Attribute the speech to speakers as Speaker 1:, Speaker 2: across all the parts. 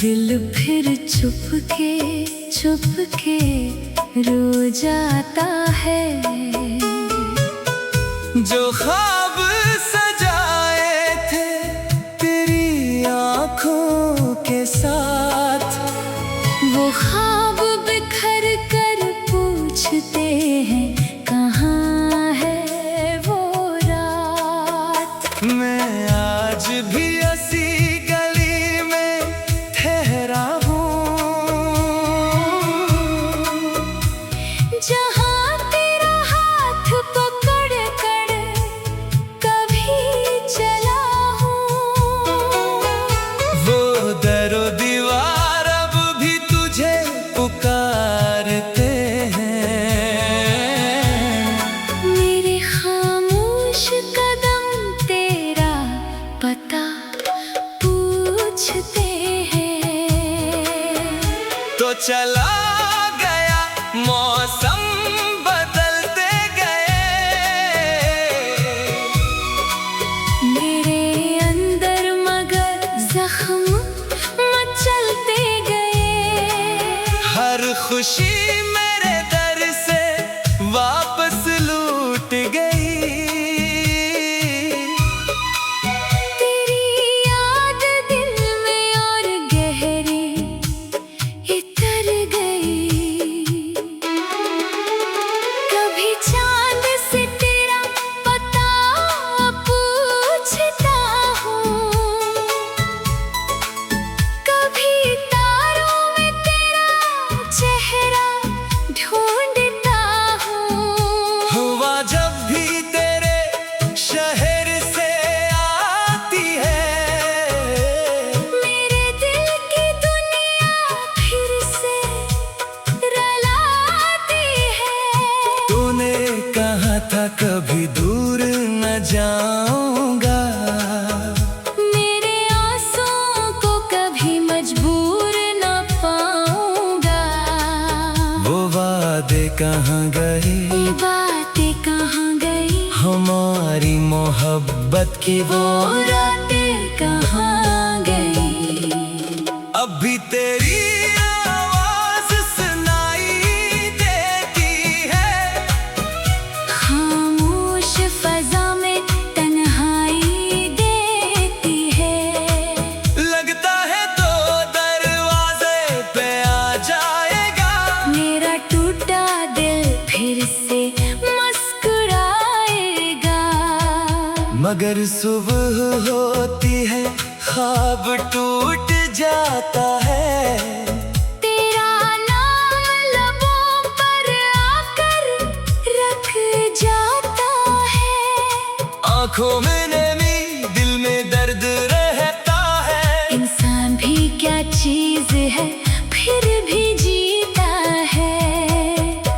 Speaker 1: दिल फिर चुपके रो जाता है।
Speaker 2: जो ख्वाब सजाए थे तेरी आँखों के साथ,
Speaker 1: वो ख्वाब बिखर कर पूछते हैं कहाँ है वो रात।
Speaker 2: मैं आज भी ऐसी गली में ठहरा हूँ
Speaker 1: जहाँ तेरा हाथ पकड़ कर कभी चला हूँ।
Speaker 2: वो दरो दीवार अब भी तुझे पुकारते हैं।
Speaker 1: मेरे खामोश कदम तेरा पता पूछते हैं।
Speaker 2: तो चला गया मौसम बदलते गए,
Speaker 1: मेरे अंदर मगर जख्म मचलते गए।
Speaker 2: हर खुशी मेरे दर से वापस लूट गई।
Speaker 1: तेरी याद दिल में और गहरी इतर गई। कभी चांद से तेरा पता पूछता हूँ, कभी तारों में तेरा चेहरा ढूंढता हूँ।
Speaker 2: हुआ जब भी तेरे शहर से आती है,
Speaker 1: मेरे दिल की दुनिया फिर से रुलाती है।
Speaker 2: तूने कहा था कभी दूर न जाऊंगा,
Speaker 1: मेरे आंसुओं को कभी मजबूर न पाऊंगा।
Speaker 2: वो वादे कहाँ गए,
Speaker 1: ये बातें कहाँ गई,
Speaker 2: हमारी मोहब्बत की वो
Speaker 1: रातें कहाँ गई।
Speaker 2: अब भी तेरी आवाज सुनाई देती है।
Speaker 1: खामोश फजा में तन्हाई देती है।
Speaker 2: लगता है तो दरवाजे पे आ जाएगा,
Speaker 1: मेरा टूटा दिल फिर से मुस्कुराएगा।
Speaker 2: मगर सुबह होती है ख्वाब टूट जाता है।
Speaker 1: तेरा नाम लबों पर आकर रख जाता है।
Speaker 2: आंखों में नमी दिल में दर्द रहता है।
Speaker 1: इंसान भी क्या चीज है फिर भी जीता है।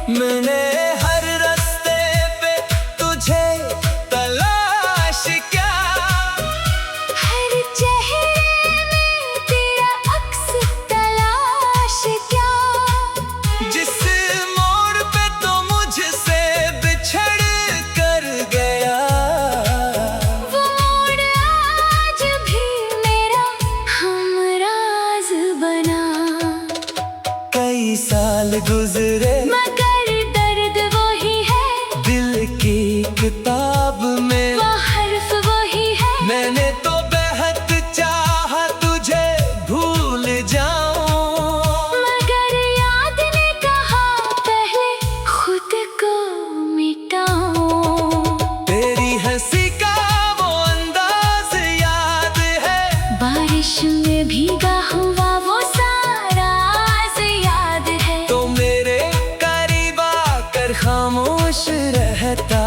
Speaker 2: मैंने हर रास्ते पे तुझे तलाश किया,
Speaker 1: हर चेहरे में तेरा अक्स तलाश क्या।
Speaker 2: जिस मोड़ पे तो मुझसे बिछड़ कर गया।
Speaker 1: वो मोड़ आज भी मेरा हमराज बना।
Speaker 2: कई साल गुजरे
Speaker 1: मगर दर्द वही है,
Speaker 2: दिल की किताब में
Speaker 1: वो हर्फ वही है।
Speaker 2: मैंने तो बेहद चाहा तुझे भूल जाऊं,
Speaker 1: मगर याद ने कहा पहले खुद को मिटाऊं।
Speaker 2: तेरी हंसी का वो अंदाज याद है।
Speaker 1: बारिश में भीगा हुआ वो सारा याद है।
Speaker 2: तो मेरे करीब आकर खामोश रहता,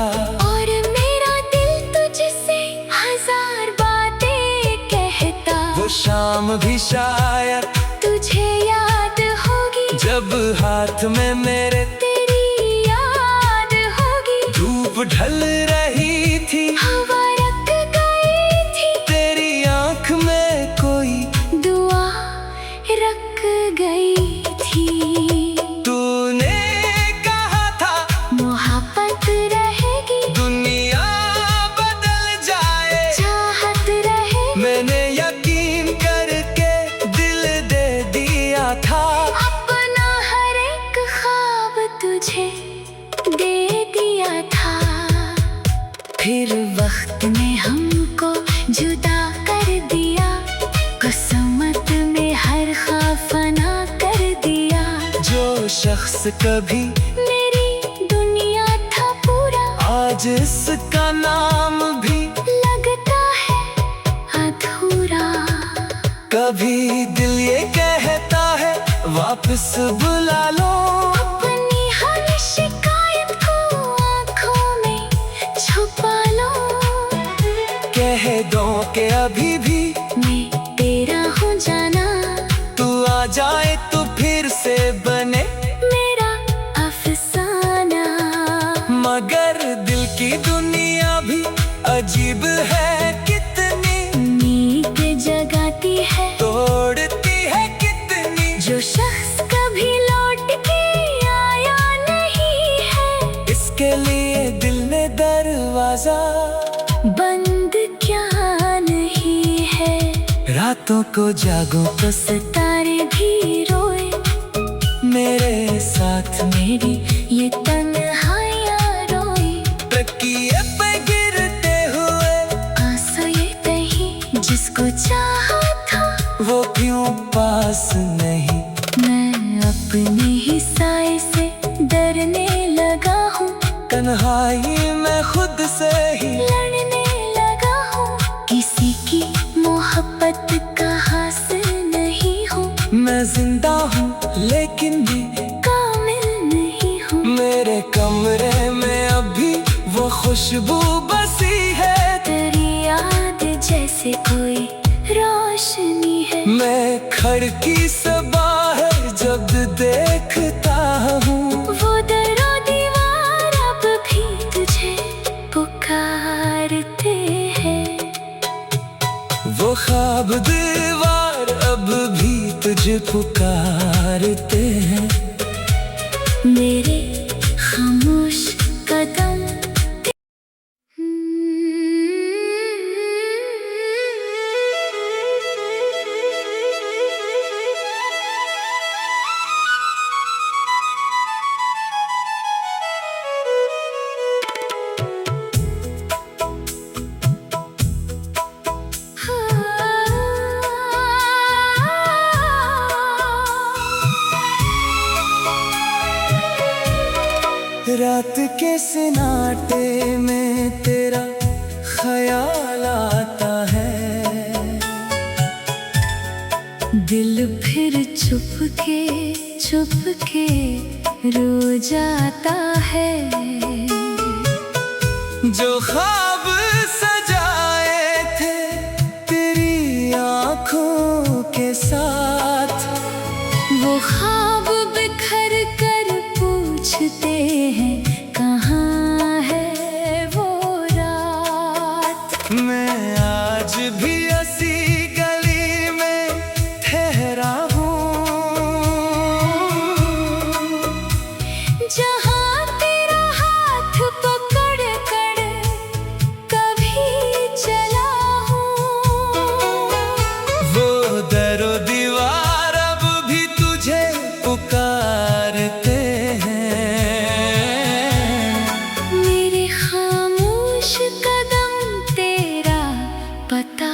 Speaker 1: और मेरा दिल तुझसे हजार बातें कहता।
Speaker 2: वो शाम भी शायद
Speaker 1: तुझे याद होगी,
Speaker 2: जब हाथ में मेरे
Speaker 1: तेरी याद होगी।
Speaker 2: धूप ढल रही थी,
Speaker 1: हवा रख गई थी,
Speaker 2: तेरी आंख में कोई
Speaker 1: दुआ रख गई थी।
Speaker 2: तूने कहा था
Speaker 1: मोहब्बत रहेगी,
Speaker 2: दुनिया बदल जाए।
Speaker 1: चाहत रहे,
Speaker 2: मैंने यकीन करके दिल दे
Speaker 1: फिर वक्त ने हमको जुदा कर दिया, किस्मत में हर ख्वाब फना कर दिया।
Speaker 2: जो शख्स कभी
Speaker 1: मेरी दुनिया था पूरा,
Speaker 2: आज इसका नाम भी
Speaker 1: लगता है अधूरा।
Speaker 2: कभी दिल ये कहता है वापस बुला लो,
Speaker 1: अपनी हर शिकायत को आँखों में छुपा लो।
Speaker 2: कह दो कि अभी भी
Speaker 1: मैं तेरा हूँ जाना,
Speaker 2: तू आ जाए तो फिर से बने
Speaker 1: मेरा अफसाना।
Speaker 2: मगर दिल की दुनिया भी अजीब है कितनी,
Speaker 1: उम्मीद जगाती है,
Speaker 2: तोड़ती है कितनी।
Speaker 1: जो शख्स कभी लौट के आया नहीं है,
Speaker 2: इसके लिए दिल ने दरवाजा
Speaker 1: बंद क्या नहीं है।
Speaker 2: रातों को जागो तो
Speaker 1: सितारे भी रोए,
Speaker 2: मेरे साथ
Speaker 1: मेरी ये तन्हाइयाँ रोए।
Speaker 2: तकिए पे गिरते हुए
Speaker 1: आंसू ये कहीं जिसको चाहा था,
Speaker 2: वो क्यों पास नहीं।
Speaker 1: मैं अपने ही साए से डरने लगा हूँ,
Speaker 2: तन्हाई में खुद से ही
Speaker 1: लड़ने लगा हूँ। किसी की मोहब्बत का हासिल नहीं हूँ,
Speaker 2: मैं जिंदा हूँ लेकिन भी
Speaker 1: कामिल नहीं हूँ।
Speaker 2: मेरे कमरे में अभी वो खुशबू बसी है,
Speaker 1: तेरी याद जैसे कोई रोशनी है।
Speaker 2: मैं खिड़की से बाहर जब देखता हूँ,
Speaker 1: वो दरो दीवार अब भी तुझे पुकारते हैं।
Speaker 2: वो ख्वाब दीवार अब भी तुझे पुकारते हैं।
Speaker 1: मेरे खामोश कदम
Speaker 2: रात के सन्नाटे में तेरा ख्याल आता है,
Speaker 1: दिल फिर चुप के रो जाता है।
Speaker 2: जो ख्वाब सजाए थे तेरी आंखों के साथ,
Speaker 1: वो ख्वाब बिखर कर पूछते हैं कहाँ है वो रात।
Speaker 2: मैं आज भी ऐसी गली में ठहरा हूँ,
Speaker 1: जहाँ तेरा हाथ पकड़ कर कभी चला हूँ।
Speaker 2: वो दरो दीवार अब भी तुझे पुकारते हैं।
Speaker 1: मेरे खामोश कदम तेरा पता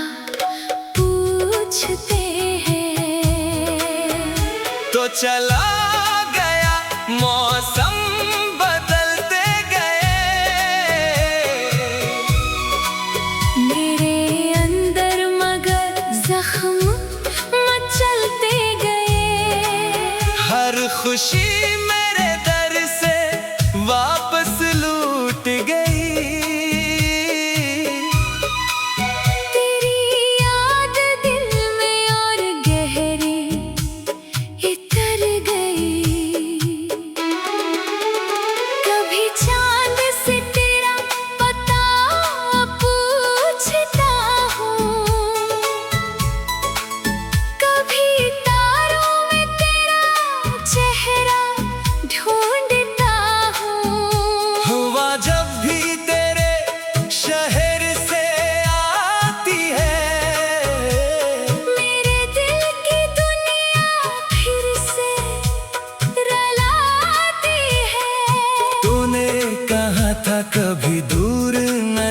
Speaker 1: पूछते हैं।
Speaker 2: तो चला गया मौसम बदलते गए,
Speaker 1: मेरे अंदर मगर जख्म मचलते गए।
Speaker 2: हर खुशी मेरे दर से वापस लूट गई।
Speaker 1: तेरी याद दिल में और गहरी इतर गई।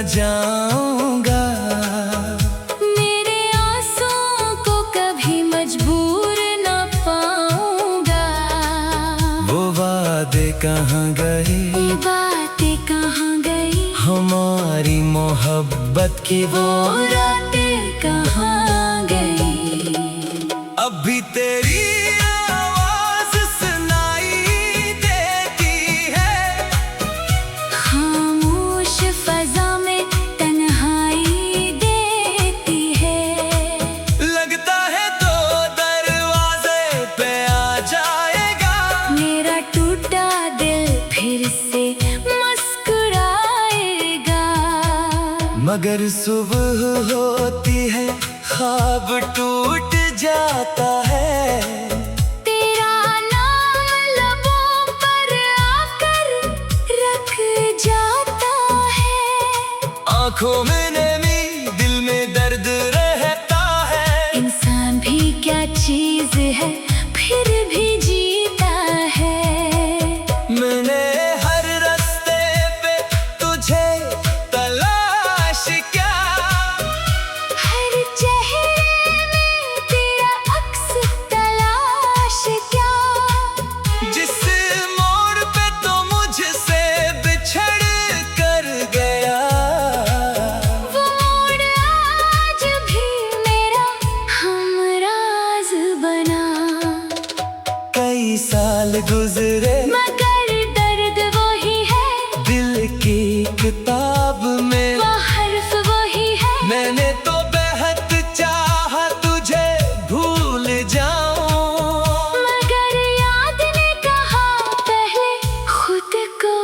Speaker 2: जाऊंगा।
Speaker 1: मेरे आंसुओं को कभी मजबूर न पाऊंगा।
Speaker 2: वो वादे कहाँ गए,
Speaker 1: ये बातें कहाँ गई,
Speaker 2: हमारी मोहब्बत की वो
Speaker 1: रातें कहाँ गई।
Speaker 2: अभी तेरी आवाज सुनाई देती है,
Speaker 1: खामोश फजा में तन्हाई देती है।
Speaker 2: लगता है तो दरवाजे पे आ जाएगा।
Speaker 1: मेरा टूटा दिल फिर से मुस्कुराएगा।
Speaker 2: मगर सुबह होती है, ख्वाब टूट जाता है।
Speaker 1: तेरा नाम लबों पर आकर रख जाता है।
Speaker 2: आंखों में नमी, दिल में दर्द रहता है।
Speaker 1: इंसान भी क्या चीज है, फिर भी जीता है।
Speaker 2: मैंने हर रास्ते पे तुझे तलाश किया,
Speaker 1: हर चेहरे में तेरा अक्स तलाश क्या।
Speaker 2: जिस मोड़ पे तो मुझसे बिछड़ कर गया।
Speaker 1: वो मोड़ आज भी मेरा हमराज बना।
Speaker 2: कई साल गुजरे
Speaker 1: मगर दर्द वही है,
Speaker 2: दिल की किताब में
Speaker 1: वो हर्फ वही है।
Speaker 2: मैंने तो बेहद चाहा तुझे भूल जाऊं,
Speaker 1: मगर याद ने कहा पहले खुद को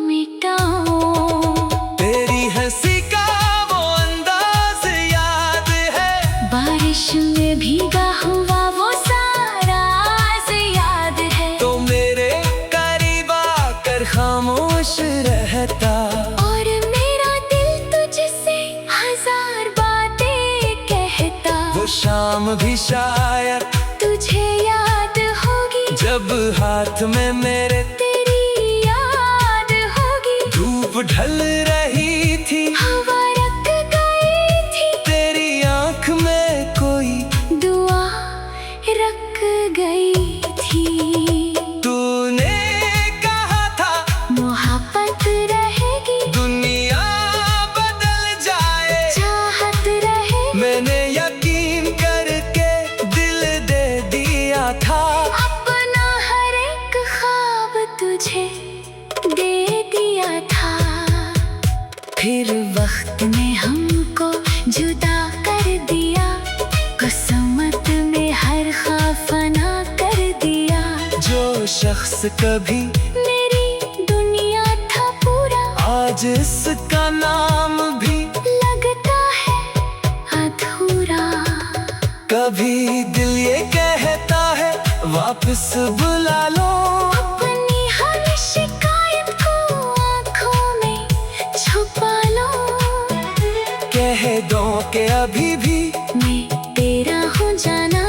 Speaker 1: मिटाऊं।
Speaker 2: तेरी हंसी का वो अंदाज याद है।
Speaker 1: बारिश में भीगा हुआ वो सारा राज याद है।
Speaker 2: तो मेरे करीब आकर खामोश रहता।
Speaker 1: और मेरा दिल तुझसे हजार बातें कहता।
Speaker 2: वो शाम भी शायद
Speaker 1: तुझे याद होगी,
Speaker 2: जब हाथ में मेरे
Speaker 1: तेरी याद होगी।
Speaker 2: धूप ढल रही थी,
Speaker 1: हवा रख गई थी,
Speaker 2: तेरी आंख में कोई
Speaker 1: दुआ रख गई थी।
Speaker 2: तूने कहा था
Speaker 1: मोहब्बत रहेगी,
Speaker 2: दुनिया बदल जाए।
Speaker 1: चाहत रहे,
Speaker 2: मैंने यकीन करके दिल दे दिया था।
Speaker 1: अपना हर एक ख्वाब तुझे दे दिया था। फिर वक्त ने हमको जुदा कर दिया, किस्मत में हर ख्वाब फना कर दिया।
Speaker 2: जो शख्स कभी
Speaker 1: मेरी दुनिया था पूरा,
Speaker 2: आज इसका नाम भी
Speaker 1: लगता है अधूरा।
Speaker 2: कभी दिल ये कहता है वापस बुला लो।
Speaker 1: अपनी हर शिकायत को आँखों में छुपा लो।
Speaker 2: कह दो कि अभी भी
Speaker 1: मैं तेरा हूँ जाना,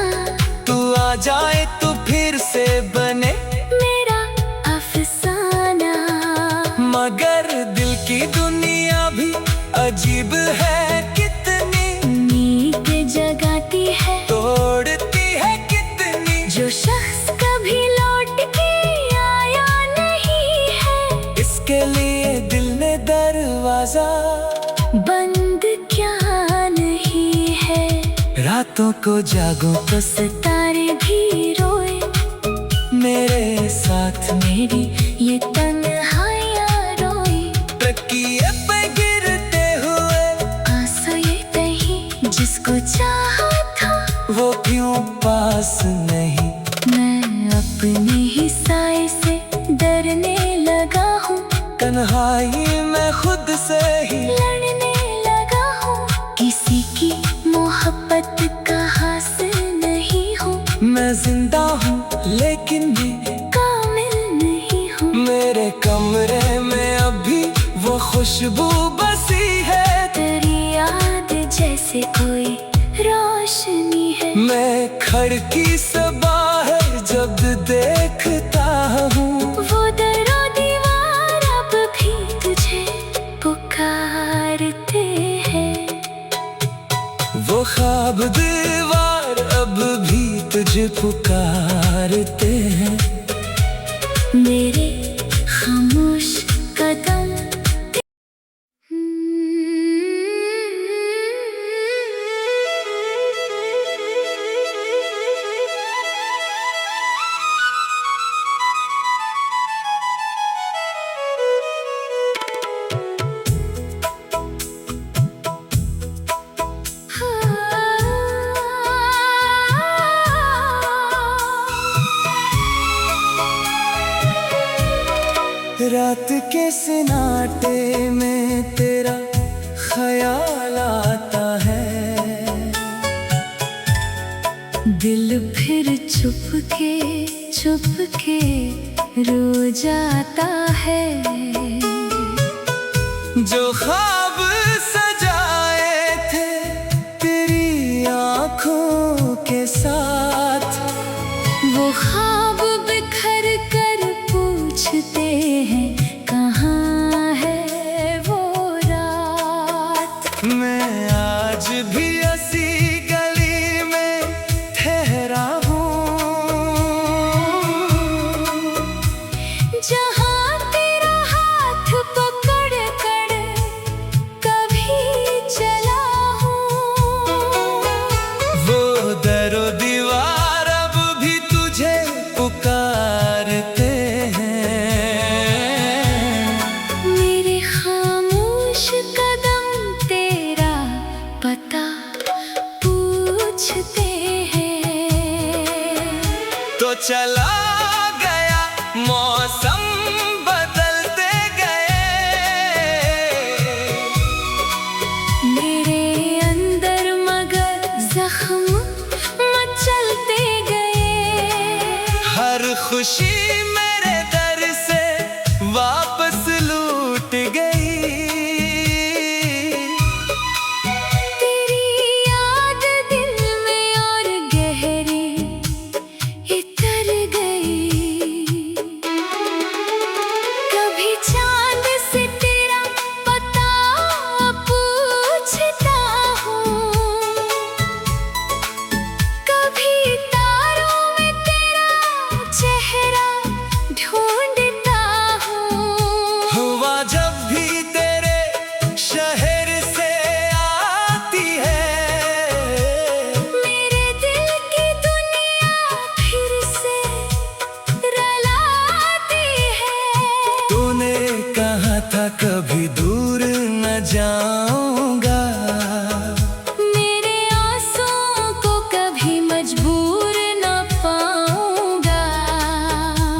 Speaker 2: तू आ जाए तो फिर से बने
Speaker 1: मेरा अफसाना।
Speaker 2: मगर दिल की दुनिया भी अजीब है कितनी,
Speaker 1: उम्मीद जगाती है,
Speaker 2: तोड़ती है कितनी।
Speaker 1: जो शख्स कभी लौट के आया नहीं है,
Speaker 2: इसके लिए दिल ने दरवाजा
Speaker 1: बंद क्या नहीं है।
Speaker 2: रातों को जागो तो
Speaker 1: सितारे भी रोए,
Speaker 2: मेरे साथ
Speaker 1: मेरी ये तन्हाइयाँ रोए।
Speaker 2: तकिए पे गिरते हुए
Speaker 1: आंसू ये कहीं जिसको चाहा था,
Speaker 2: वो क्यों पास नहीं।
Speaker 1: मैं अपने ही साए से डरने लगा हूँ,
Speaker 2: तन्हाई में खुद से ही
Speaker 1: लड़ने लगा हूँ। किसी की मोहब्बत का हासिल नहीं हूँ,
Speaker 2: मैं जिंदा हूँ लेकिन भी
Speaker 1: कामिल नहीं हूँ।
Speaker 2: मेरे कमरे में अभी वो खुशबू बसी है,
Speaker 1: तेरी याद जैसे कोई रोशनी है।
Speaker 2: मैं खिड़की से बाहर जब देखता हूँ,
Speaker 1: वो दरो दीवार अब भी तुझे पुकारती
Speaker 2: ख्वाब दीवार अब भी तुझे पुकारते हैं।
Speaker 1: मेरे खामोश कदम
Speaker 2: रात के सन्नाटे में तेरा ख्याल आता है।
Speaker 1: दिल फिर चुपके रो जाता है।
Speaker 2: जो ख्वाब सजाए थे तेरी आँखों के साथ,
Speaker 1: वो ख्वाब बिखर कर पूछते हैं कहाँ है वो रात।
Speaker 2: मैं आज भी ऐसी गली में ठहरा हूँ
Speaker 1: जहाँ तेरा हाथ पकड़ कर कभी चला हूँ।
Speaker 2: वो दरो दीवार अब भी तुझे पुकारते हैं।
Speaker 1: मेरे खामोश कदम तेरा पता पूछते हैं।
Speaker 2: तो चला गया मौसम बदलते गए,
Speaker 1: मेरे अंदर मगर जख्म मचलते गए।
Speaker 2: हर खुशी मेरे दर से वापस लूट गई।
Speaker 1: तेरी याद दिल में और गहरी इतर गई। कभी चांद से तेरा पता पूछता हूँ, कभी तारों में तेरा चेहरा ढूंढता हूँ।
Speaker 2: हुआ जब भी तेरे शहर से आती है,
Speaker 1: मेरे दिल की दुनिया फिर से रुलाती है।
Speaker 2: तूने कहा था कभी दूर न जाऊंगा,
Speaker 1: मेरे आंसुओं को कभी मजबूर न पाऊंगा।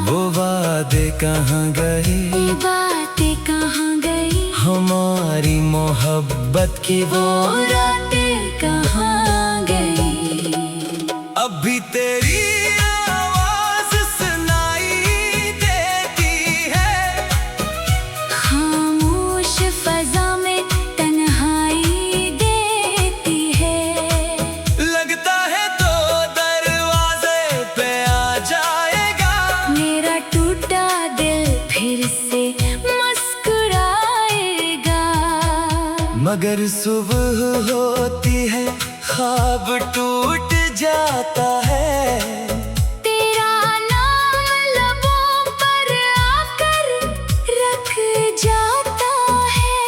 Speaker 2: वो वादे कहाँ गए,
Speaker 1: ये बातें कहाँ गई,
Speaker 2: हमारी मोहब्बत की वो
Speaker 1: वो रातें कहाँ गई।
Speaker 2: अब भी तेरी आवाज सुनाई देती है।
Speaker 1: खामोश फजा में तन्हाई देती है।
Speaker 2: लगता है तो दरवाजे पे आ जाएगा,
Speaker 1: मेरा टूटा दिल फिर से मुस्कुराएगा।
Speaker 2: मगर सुबह होती है ख्वाब टूट जाता है।
Speaker 3: तेरा नाम लबों पर आकर रख जाता है।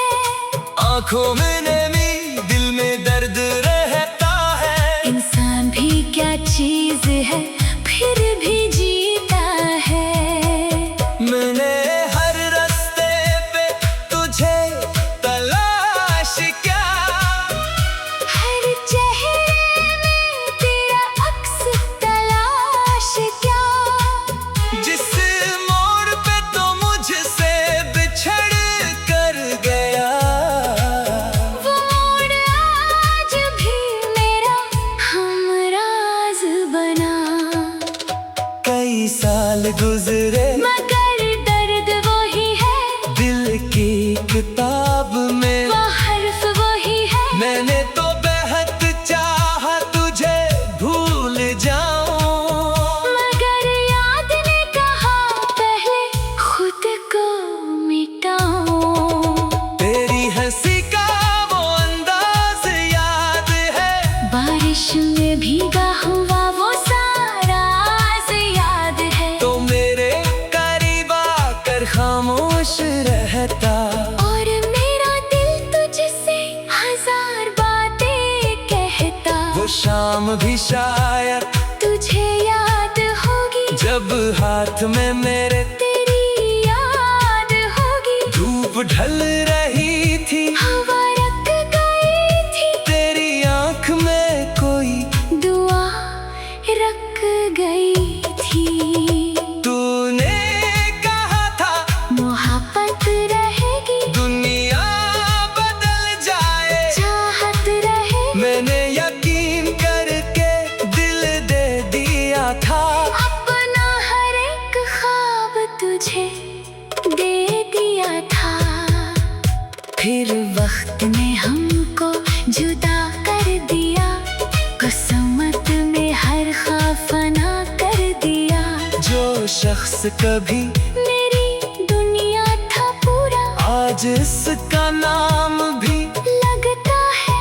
Speaker 2: आंखों में नमी, दिल में दर्द रहता है।
Speaker 1: इंसान भी क्या चीज है, फिर भी जीता है।
Speaker 2: मैंने हर रास्ते पे तुझे तलाश किया,
Speaker 3: हर चेहरे में तेरा अक्स तलाश क्या।
Speaker 2: जिस मोड़ पे तो मुझसे बिछड़ कर गया।
Speaker 3: वो मोड़ आज भी मेरा हमराज बना।
Speaker 2: शाम भी शायद
Speaker 3: तुझे याद होगी,
Speaker 2: जब हाथ में मेरे
Speaker 3: तेरी याद होगी।
Speaker 2: धूप ढल रही थी,
Speaker 3: हवा रख गई थी,
Speaker 2: तेरी आंख में कोई
Speaker 3: दुआ रख गई थी।
Speaker 2: तूने कहा था
Speaker 3: मोहब्बत रहेगी,
Speaker 2: दुनिया बदल जाए,
Speaker 3: चाहत रहे।
Speaker 2: मैंने यकीन करके दिल दे दिया था।
Speaker 3: अपना हर एक ख्वाब तुझे दे दिया था।
Speaker 1: फिर वक्त ने हमको जुदा कर दिया, किस्मत में हर ख्वाब फना कर दिया।
Speaker 2: जो शख्स कभी
Speaker 3: मेरी दुनिया था पूरा,
Speaker 2: आज इसका नाम भी
Speaker 3: लगता है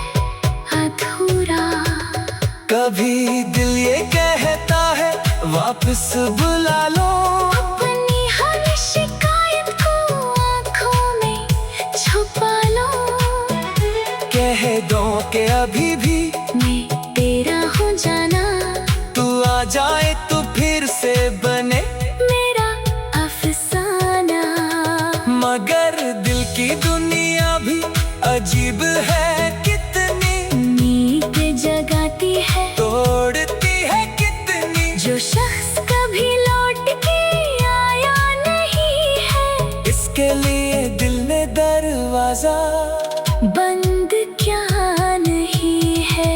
Speaker 3: अधूरा।
Speaker 2: कभी दिल ये कहता है वापस बुला लो,
Speaker 3: अपनी हर शिकायत को आँखों में छुपा लो।
Speaker 2: कह दो कि अभी भी
Speaker 3: मैं तेरा हूँ जाना,
Speaker 2: तू आ जाए तो फिर से बने
Speaker 3: मेरा अफसाना।
Speaker 2: मगर दिल की दुनिया भी अजीब है कितनी,
Speaker 3: उम्मीद जगाती है,
Speaker 2: तोड़ती है कितनी।
Speaker 3: जो शख्स कभी लौट के आया नहीं है,
Speaker 2: इसके लिए दिल ने दरवाजा
Speaker 3: बंद क्या नहीं है।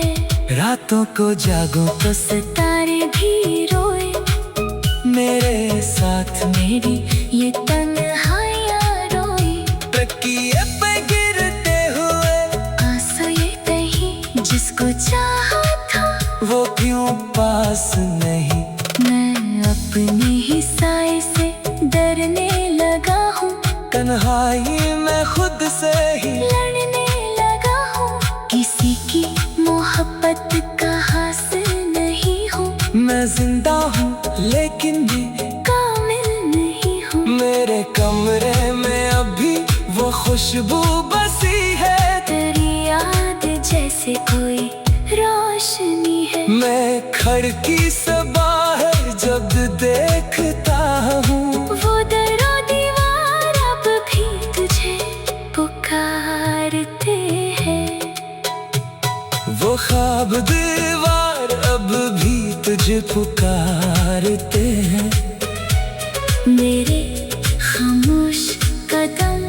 Speaker 2: रातों को जागो तो
Speaker 3: सितारे भी रोए,
Speaker 2: मेरे साथ
Speaker 3: मेरी ये तन्हाइयाँ रोए।
Speaker 2: तकिए पे गिरते हुए
Speaker 3: आंसू ये कहीं जिसको चाहा था,
Speaker 2: वो क्यों पास नहीं।
Speaker 3: मैं अपने ही साए से डरने लगा हूँ,
Speaker 2: तन्हाई में खुद से ही
Speaker 3: लड़ने लगा हूँ। किसी की मोहब्बत का हासिल नहीं हूँ,
Speaker 2: मैं जिंदा हूँ लेकिन भी
Speaker 3: कामिल नहीं हूँ।
Speaker 2: मेरे कमरे में अभी वो खुशबू बसी है,
Speaker 3: तेरी याद जैसे कोई रोशनी है।
Speaker 2: मैं खिड़की से बाहर जब देखता हूँ,
Speaker 3: वो दरो दीवार अब भी तुझे पुकारते हैं।
Speaker 2: वो ख्वाब दीवार अब भी तुझे पुकारते हैं।
Speaker 3: मेरे खामोश कदम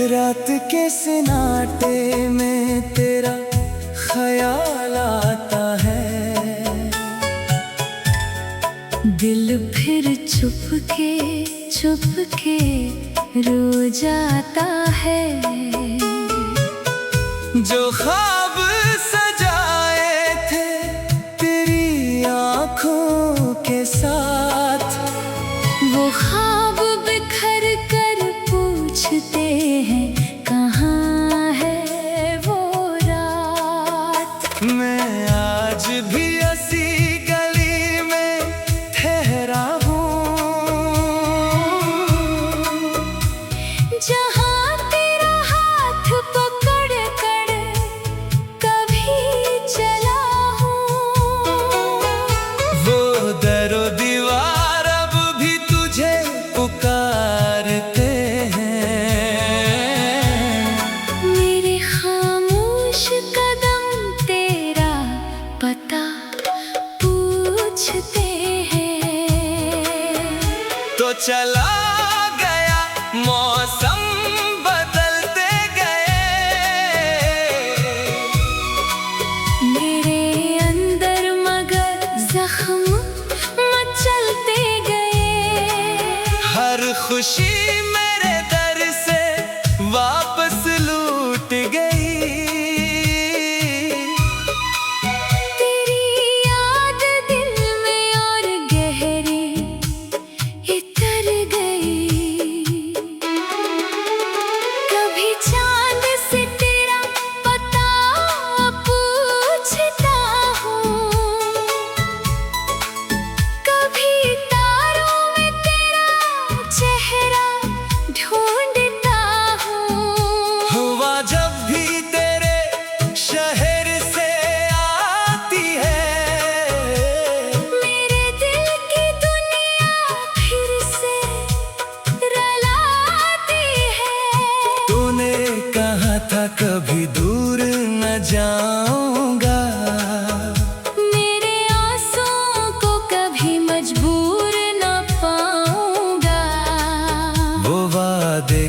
Speaker 2: रात के सन्नाटे में तेरा ख्याल आता है,
Speaker 3: दिल फिर चुपके रो जाता है।
Speaker 2: जो ख्वाब सजाए थे तेरी आंखों के साथ,
Speaker 3: वो ख्वाब बिखर कर पूछते हैं कहाँ है वो रात।
Speaker 2: मैं आज भी ऐसी गली में ठहरा हूँ,
Speaker 3: जहाँ तेरा हाथ पकड़ कर कभी चला हूँ।
Speaker 2: वो दरो दीवार अब भी तुझे पुकारते हैं।
Speaker 3: मेरे खामोश कदम तेरा पता पूछते हैं।
Speaker 2: तो चला गया मौसम बदलते गए,
Speaker 3: मेरे अंदर मगर जख्म मचलते गए।
Speaker 2: हर खुशी मेरे दर से वापस लूट गई।
Speaker 3: तेरी याद दिल में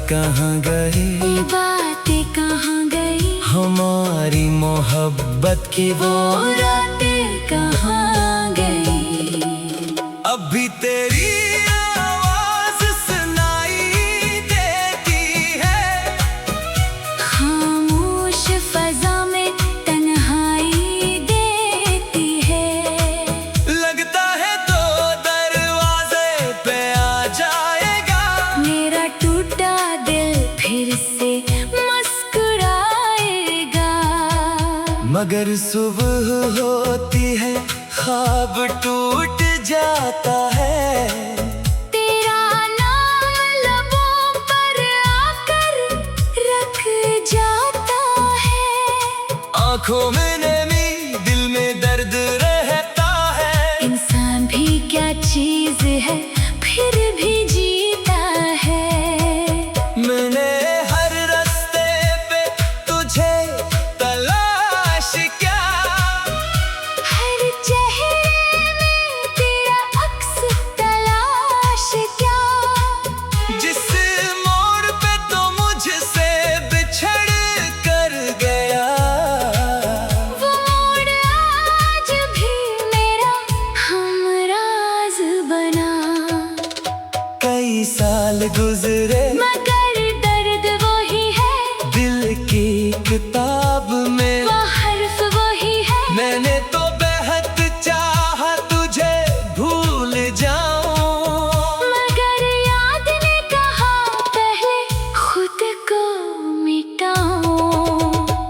Speaker 2: कहाँ गई,
Speaker 1: ये बातें कहाँ गई,
Speaker 2: हमारी मोहब्बत की वो
Speaker 1: रातें कहाँ गई।
Speaker 2: अभी तेरी आवाज सुनाई देती है,
Speaker 1: खामोश फजा में तन्हाई देती है।
Speaker 2: लगता है तो दरवाजे पे आ जाएगा,
Speaker 1: मेरा टूटा दिल फिर से मुस्कुराएगा।
Speaker 2: मगर सुबह होती है ख्वाब टूट जाता है,
Speaker 1: तेरा नाम लबों पर आकर रख जाता है।
Speaker 2: आंखों में नमी दिल में दर्द रहता है।
Speaker 1: इंसान भी क्या चीज है फिर भी जीता है।
Speaker 2: मैंने हर रास्ते पे तुझे तलाश किया,
Speaker 1: हर चेहरे में तेरा अक्स तलाश क्या।
Speaker 2: जिस मोड़ पे तो मुझसे बिछड़ कर गया,
Speaker 1: वो मोड़ आज भी मेरा हमराज बना।
Speaker 2: कई साल गुजरे
Speaker 1: मगर दर्द वही है,
Speaker 2: दिल की किताब में
Speaker 1: वो हर्फ वही है।
Speaker 2: मैंने तो बेहद चाहा तुझे भूल जाऊं,
Speaker 1: मगर याद ने कहा पहले खुद को मिटाऊं।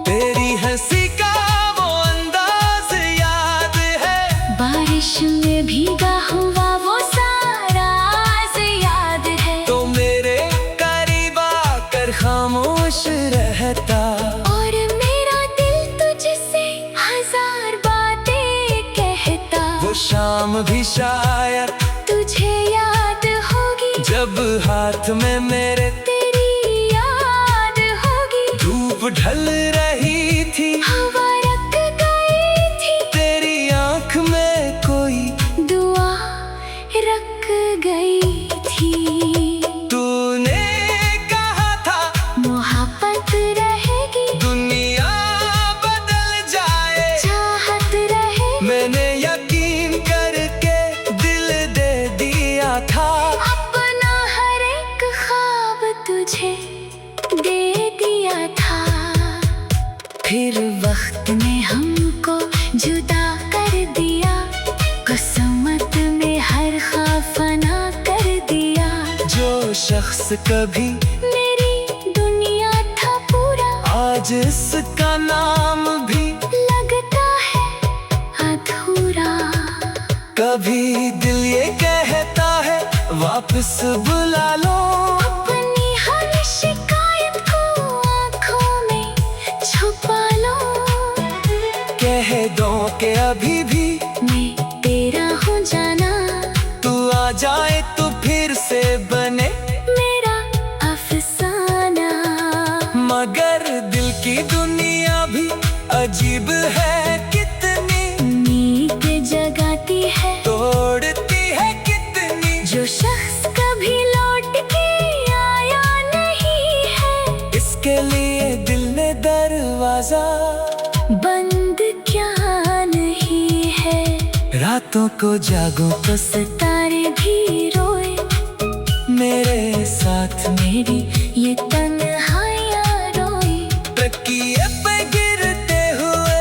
Speaker 2: तेरी हंसी का वो अंदाज याद है,
Speaker 1: बारिश में भीगा हुआ वो सारा राज याद है।
Speaker 2: तो मेरे करीब आकर खामोश रहता,
Speaker 1: और मेरा दिल तुझसे हजार बातें कहता।
Speaker 2: वो शाम भी शायद
Speaker 1: तुझे याद होगी,
Speaker 2: जब हाथ में मेरे
Speaker 1: तेरी याद होगी।
Speaker 2: धूप ढल रही थी,
Speaker 1: हवा रख गई थी,
Speaker 2: तेरी आंख में कोई
Speaker 1: दुआ रख गई थी।
Speaker 2: तूने कहा था
Speaker 1: मोहब्बत रहेगी,
Speaker 2: दुनिया बदल जाए,
Speaker 1: चाहत रहे।
Speaker 2: मैंने यकीन करके दिल दे दिया था,
Speaker 1: अपना हर एक ख्वाब तुझे दे दिया था। फिर वक्त ने हमको जुदा कर दिया, किस्मत में हर ख्वाब फना कर दिया।
Speaker 2: जो शख्स कभी
Speaker 1: मेरी दुनिया था पूरा,
Speaker 2: आज इसका नाम भी
Speaker 1: लगता है अधूरा।
Speaker 2: कभी दिल ये कहता है वापस बुला लो,
Speaker 1: अपनी हर शिकायत को आँखों में छुपा लो।
Speaker 2: कह दो कि अभी भी
Speaker 1: मैं तेरा हूँ जाना,
Speaker 2: तू आ जाए तो फिर से बने
Speaker 1: मेरा अफसाना।
Speaker 2: मगर दिल की दुनिया भी अजीब है कितनी,
Speaker 1: उम्मीद जगाती है,
Speaker 2: तोड़ती है कितनी।
Speaker 1: जो शख्स कभी लौट के आया नहीं है,
Speaker 2: इसके लिए दिल ने दरवाजा
Speaker 1: बंद क्या नहीं है।
Speaker 2: रातों को जागो तो
Speaker 1: सितारे भी रोए,
Speaker 2: मेरे साथ
Speaker 1: मेरी ये तन्हाइयाँ रोए।
Speaker 2: तकिए पे गिरते हुए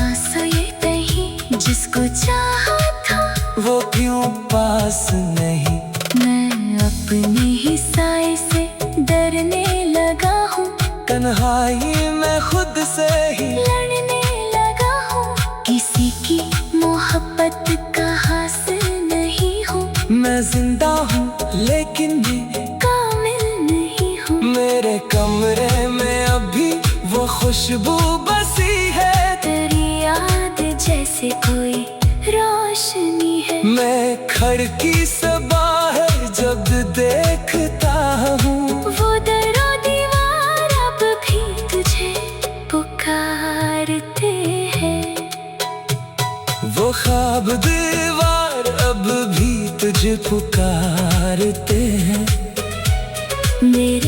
Speaker 1: आंसू ये तही जिसको चाहा था,
Speaker 2: वो क्यों पास नहीं।
Speaker 1: मैं अपने ही साए से डरने लगा हूँ,
Speaker 2: तन्हाई में खुद से ही
Speaker 1: लड़ने लगा हूँ। किसी की मोहब्बत का हासिल नहीं हूँ,
Speaker 2: मैं जिंदा हूँ लेकिन भी
Speaker 1: कामिल नहीं हूँ।
Speaker 2: मेरे कमरे में अभी वो खुशबू बसी है,
Speaker 1: तेरी याद जैसे कोई रोशनी है।
Speaker 2: मैं खिड़की से बाहर जब देखता हूँ,
Speaker 1: वो दरो दीवार अब भी तुझे पुकारते हैं।
Speaker 2: वो ख्वाब दीवार अब भी तुझे पुकारते हैं।
Speaker 1: मेरे